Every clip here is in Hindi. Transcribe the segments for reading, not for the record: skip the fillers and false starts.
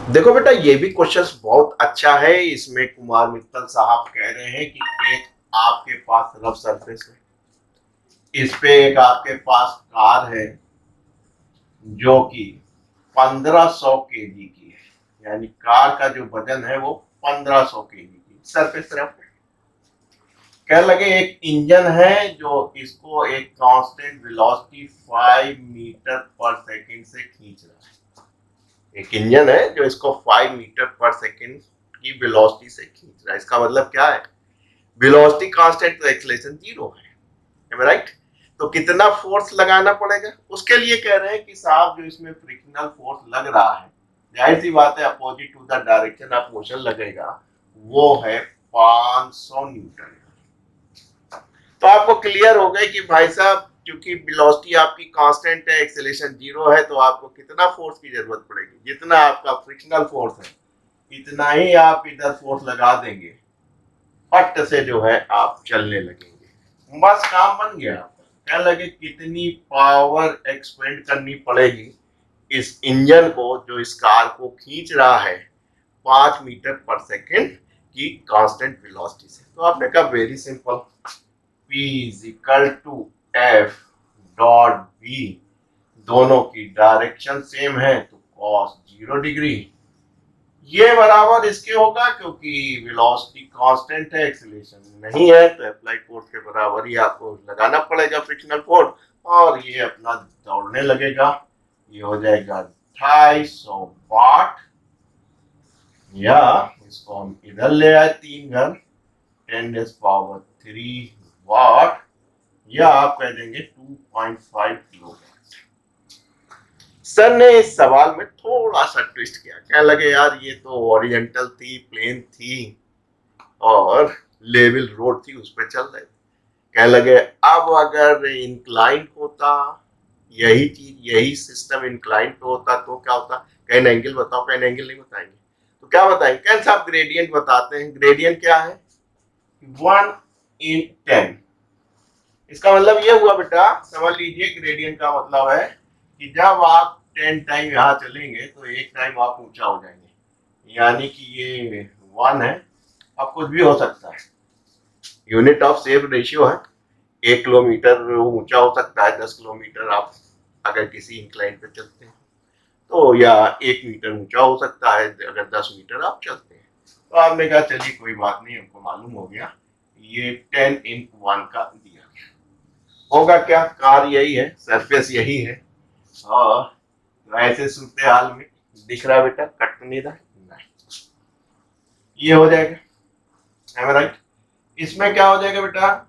देखो बेटा, ये भी क्वेश्चन बहुत अच्छा है। इसमें कुमार मित्तल साहब कह रहे हैं कि एक आपके पास रफ सरफेस है, इस पे एक आपके पास कार है जो कि 1500 केजी की है, यानी कार का जो वजन है वो 1500 केजी की सरफेस रफ है। कह लगे एक इंजन है जो इसको एक कांस्टेंट वेलोसिटी 5 मीटर पर सेकंड से खींच रहा है। एक इंजन है जो इसको 5 मीटर पर सेकंड की वेलोसिटी से खींच रहा है। इसका मतलब क्या है? वेलोसिटी कांस्टेंट तो एक्सेलरेशन जीरो है राइट? तो कितना फोर्स लगाना पड़ेगा उसके लिए कह रहे हैं कि साहब जो इसमें फ्रिक्शनल फोर्स लग रहा है, जाहिर सी बात है opposite to the direction of motion लगेगा, वो है 500 न्यूटन। तो आपको क्लियर हो गई कि भाई साहब क्योंकि वेलोसिटी आपकी कांस्टेंट है, एक्सेलरेशन जीरो है, तो आपको कितना फोर्स की जरूरत पड़ेगी? जितना आपका फ्रिक्शनल फोर्स है इतना ही आप इधर फोर्स लगा देंगे, फट से जो है आप चलने लगेंगे। बस काम बन गया आपका। क्या लगे कितनी पावर एक्सपेंड करनी पड़ेगी इस इंजन को जो इस कार को खींच रहा है 5 मीटर पर सेकेंड की कांस्टेंट वेलोसिटी से। तो आपने कहा very simple, P is equal to F dot B. दोनों की डायरेक्शन सेम है तो कॉस 0 डिग्री, ये बराबर इसके होगा क्योंकि वेलोसिटी कांस्टेंट है, एक्सीलरेशन नहीं है, तो अप्लाइड फोर्स के बराबर ही आपको लगाना पड़ेगा फ्रिक्शनल फोर्स, और ये अपना दौड़ने लगेगा। ये हो जाएगा 250 वाट, या इसको हम इधर ले आए 3 घर, 10⁻³ वाट, या आप कह देंगे 2.5 किलो। सर ने इस सवाल में थोड़ा सा ट्विस्ट किया। क्या लगे यार ये तो ओरिजेंटल थी, प्लेन थी और लेवल रोड थी, उस पर चल रहे। कह लगे अब अगर इंक्लाइंट होता, यही चीज यही सिस्टम इंक्लाइंट होता तो क्या होता? कैन एंगल बताओ। कैन एंगल नहीं बताएंगे तो क्या बताएंगे? कैन साहब ग्रेडियंट बताते हैं। ग्रेडियंट क्या है? 1/10। इसका मतलब ये हुआ बेटा, समझ लीजिए ग्रेडियंट का मतलब है कि जब आप 10 टाइम यहाँ चलेंगे तो एक टाइम आप ऊंचा हो जाएंगे, यानी कि ये 1 है। अब कुछ भी हो सकता है, यूनिट ऑफ सेफ रेशियो है। 1 किलोमीटर ऊंचा हो सकता है, 10 किलोमीटर आप अगर किसी इंक्लाइन पे चलते हैं तो, या 1 मीटर ऊंचा हो सकता है अगर 10 मीटर आप चलते हैं। तो आपने कहा चलिए कोई बात नहीं, हमको मालूम हो गया ये 10 × 1 का दिया गया। होगा क्या? कार यही है, सरफेस यही है, और तो ऐसे सूरत हाल में दिख रहा बेटा, कट तो नहीं रहा, नहीं, ये हो जाएगा राइट। इसमें क्या हो जाएगा बेटा?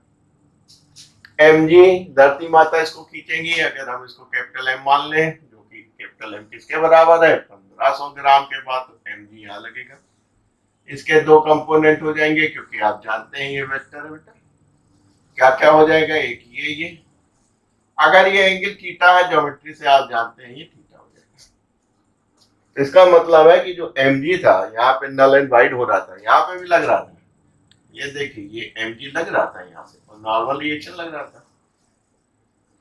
एम जी, धरती माता इसको खींचेंगी। अगर हम इसको कैपिटल एम मान लें, जो कि कैपिटल एम किसके बराबर है? 1500 ग्राम के बाद, तो एम जी यहाँ लगेगा। इसके दो कंपोनेंट हो जाएंगे क्योंकि आप जानते हैं ये वेक्टर है बेटा। क्या क्या हो जाएगा? एक ये अगर ये एंगल थीटा है, ज्योमेट्री से आप जानते हैं ये थीटा हो जाएगा। इसका मतलब है कि जो एम जी था यहाँ पे नल एंड वाइड हो रहा था, यहाँ पे भी लग रहा था। ये देखिए ये एम जी लग रहा था यहाँ से, और नॉर्मल रिएक्शन लग रहा था।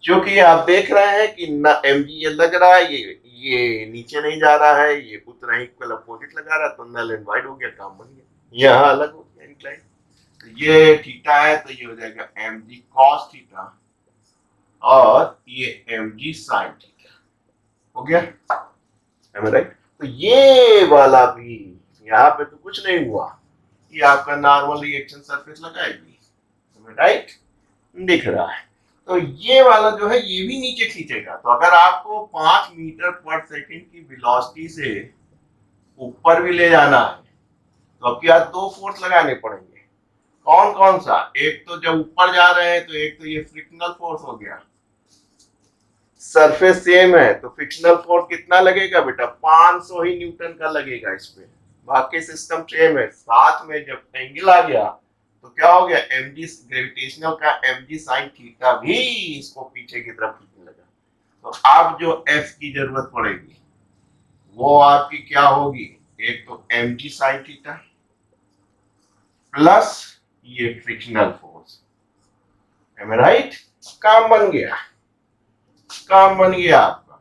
क्योंकि आप देख रहे हैं कि ना एम जी ये लग रहा है, ये नीचे नहीं जा रहा है, ये उतना ही इक्वल अपोजिट लगा रहा है, तो नल एंड वाइड हो गया, काम बन गया। यहाँ अलग हो गया इंक्लाइन। तो ये थीटा है तो ये हो जाएगा एम जी कॉस थीटा, और ये एम जी साइन थीटा हो गया, राइट? तो ये वाला भी यहाँ पे तो कुछ नहीं हुआ, ये आपका नॉर्मल रिएक्शन सरफेस लगाएगी, राइट? दिख रहा है। तो ये वाला जो है ये भी नीचे खींचेगा। तो अगर आपको 5 मीटर पर सेकंड की वेलोसिटी से ऊपर भी ले जाना है तो आपके यहाँ दो फोर्स लगाने पड़ेंगे। कौन कौन सा? एक तो जब ऊपर जा रहे हैं तो एक तो ये फ्रिक्शनल फोर्स हो गया, सरफेस सेम है तो फ्रिक्शनल फोर्स कितना लगेगा बेटा? 500 ही न्यूटन का लगेगा इस पे। बाकी सिस्टम सेम है। साथ में जब एंगल आ गया तो क्या हो गया? एम जी ग्रेविटेशनल का एम जी साइन थीटा भी इसको पीछे की तरफ खींचने लगा। तो अब जो एफ की जरूरत पड़ेगी वो आपकी क्या होगी? एक तो M G sine theta plus ये फ्रिक्शनल फोर्स, राइट? काम बन गया, काम बन गया आपका।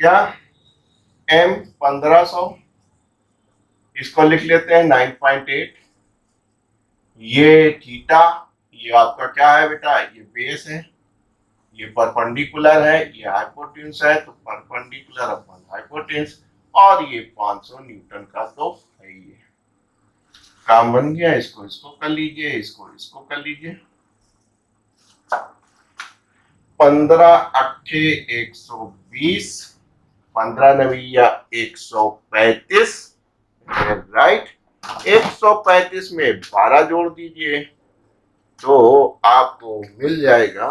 क्या? एम 1500 इसको लिख लेते हैं 9.8। ये थीटा, ये आपका क्या है बेटा, ये बेस है, ये परपेंडिकुलर है, ये हाइपोटेन्यूज है, तो परपेंडिकुलर अपॉन हाइपोटेन्यूज, और ये 500 न्यूटन का तो है ही है। काम बन गया। इसको इसको कर लीजिए, इसको इसको कर लीजिए। 15 अट्ठे 120, 15 नविया 135, राइट। 135 में 12 जोड़ दीजिए तो आपको मिल जाएगा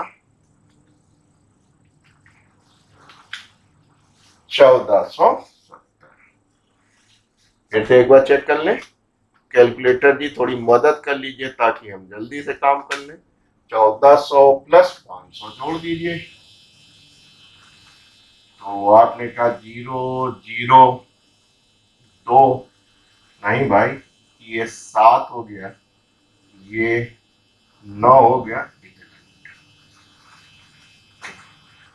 1470। फिर से एक बार चेक कर लें, कैलकुलेटर जी थोड़ी मदद कर लीजिए ताकि हम जल्दी से काम कर लें। 1400 प्लस 500 जोड़ दीजिए, तो आपने कहा 002, नहीं भाई, ये 7 हो गया, ये 9 हो गया।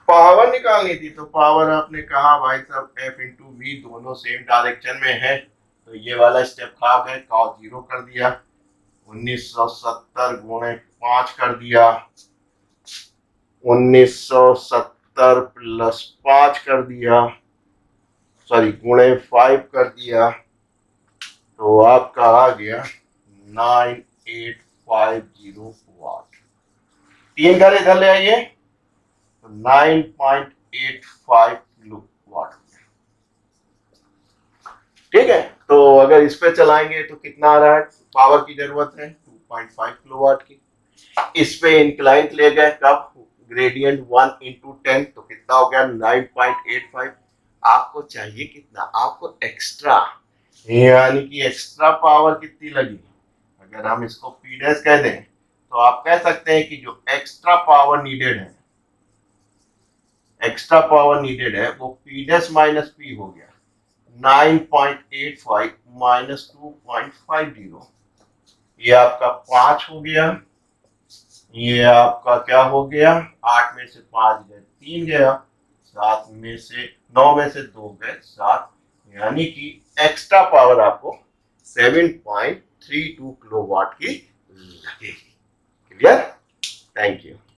पावर निकालनी थी तो पावर आपने कहा भाई साहब F इंटू वी दोनों सेम डायरेक्शन में है, तो ये वाला स्टेप खा गए, cos 0 कर दिया, 1970 गुणे 5 कर दिया, 1970 प्लस 5 कर दिया, सॉरी गुणे 5 कर दिया, तो आपका आ गया 9850 वाट। 3 घर इधर ले आइए, तो 9.85 किलो वाट। ठीक है, तो अगर इस पे चलाएंगे तो कितना आ रहा है, पावर की जरूरत है 2.5 किलोवाट की। इस पे इंक्लाइंट ले गए कब, ग्रेडियंट 1 इंटू 10, तो कितना हो गया 9.85। आपको चाहिए कितना, आपको एक्स्ट्रा, यानी कि एक्स्ट्रा पावर कितनी लगी। अगर हम इसको पी डैश कह दें तो आप कह सकते हैं कि जो एक्स्ट्रा पावर नीडेड है, एक्स्ट्रा पावर नीडेड है वो पी डैश माइनस पी हो गया, 9.85 माइनस 2.50, ये आपका 5 हो गया, ये आपका क्या हो गया, 8 में से 5 गए 3 गया, 7 में से 9 में से 2 गए 7, यानी कि एक्स्ट्रा पावर आपको 7.32 किलोवाट की लगेगी। क्लियर? Thank you.